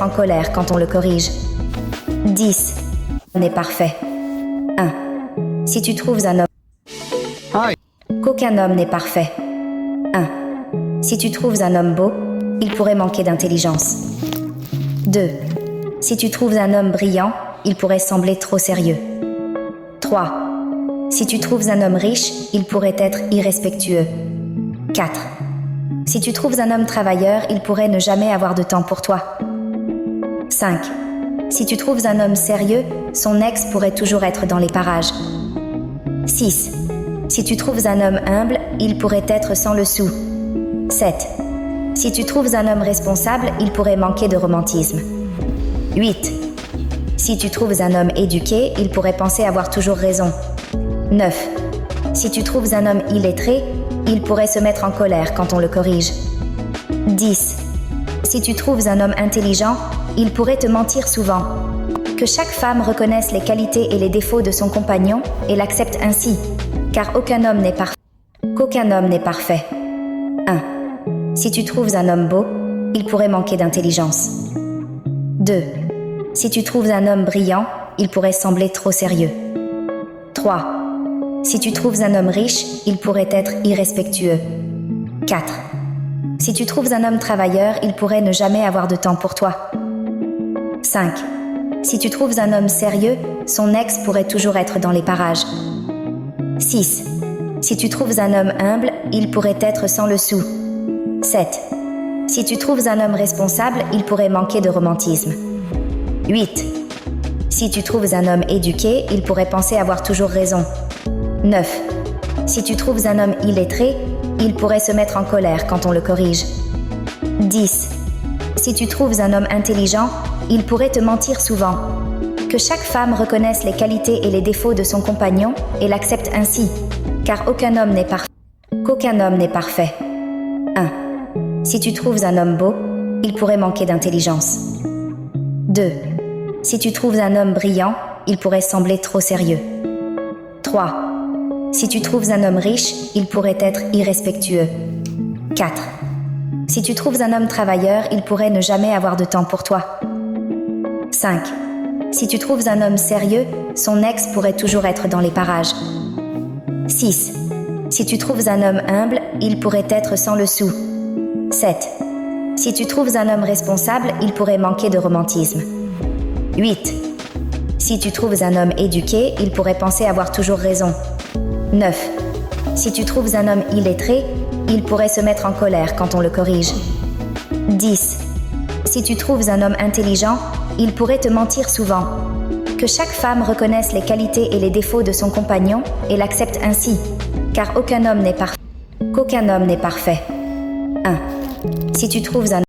mettre en colère quand on le corrige. 10. N'est parfait. 1. Si tu trouves un homme... Hi. Qu'aucun homme n'est parfait. 1. Si tu trouves un homme beau, il pourrait manquer d'intelligence. 2. Si tu trouves un homme brillant, il pourrait sembler trop sérieux. 3. Si tu trouves un homme riche, il pourrait être irrespectueux. 4. Si tu trouves un homme travailleur, il pourrait ne jamais avoir de temps pour toi. 5. Si tu trouves un homme sérieux, son ex pourrait toujours être dans les parages. 6. Si tu trouves un homme humble, il pourrait être sans le sou. 7. Si tu trouves un homme responsable, il pourrait manquer de romantisme. 8. Si tu trouves un homme éduqué, il pourrait penser avoir toujours raison. 9. Si tu trouves un homme illettré, il pourrait se mettre en colère quand on le corrige. 10. Si tu trouves un homme intelligent, il pourrait te mentir souvent. Que chaque femme reconnaisse les qualités et les défauts de son compagnon et l'accepte ainsi, car aucun homme n'est parfait. Qu'aucun homme n'est parfait. 1. Si tu trouves un homme beau, il pourrait manquer d'intelligence. 2. Si tu trouves un homme brillant, il pourrait sembler trop sérieux. 3. Si tu trouves un homme riche, il pourrait être irrespectueux. 4. Si tu trouves un homme travailleur, il pourrait ne jamais avoir de temps pour toi. 5. Si tu trouves un homme sérieux, son ex pourrait toujours être dans les parages. 6. Si tu trouves un homme humble, il pourrait être sans le sou. 7. Si tu trouves un homme responsable, il pourrait manquer de romantisme. 8. Si tu trouves un homme éduqué, il pourrait penser avoir toujours raison. 9. Si tu trouves un homme illettré, il pourrait se mettre en colère quand on le corrige. 10. Si tu trouves un homme intelligent, il pourrait te mentir souvent. Que chaque femme reconnaisse les qualités et les défauts de son compagnon et l'accepte ainsi, car aucun homme n'est parfait. Qu'aucun homme n'est parfait. 1. Si tu trouves un homme beau, il pourrait manquer d'intelligence. 2. Si tu trouves un homme brillant, il pourrait sembler trop sérieux. 3. Si tu trouves un homme riche, il pourrait être irrespectueux. 4. Si tu trouves un homme travailleur, il pourrait ne jamais avoir de temps pour toi. 5. Si tu trouves un homme sérieux, son ex pourrait toujours être dans les parages. 6. Si tu trouves un homme humble, il pourrait être sans le sou. 7. Si tu trouves un homme responsable, il pourrait manquer de romantisme. 8. Si tu trouves un homme éduqué, il pourrait penser avoir toujours raison. 9. Si tu trouves un homme illettré, il pourrait se mettre en colère quand on le corrige. 10. Si tu trouves un homme intelligent, il pourrait te mentir souvent. Que chaque femme reconnaisse les qualités et les défauts de son compagnon et l'accepte ainsi, car aucun homme n'est parfait. Qu'aucun homme n'est parfait. 1. Si tu trouves un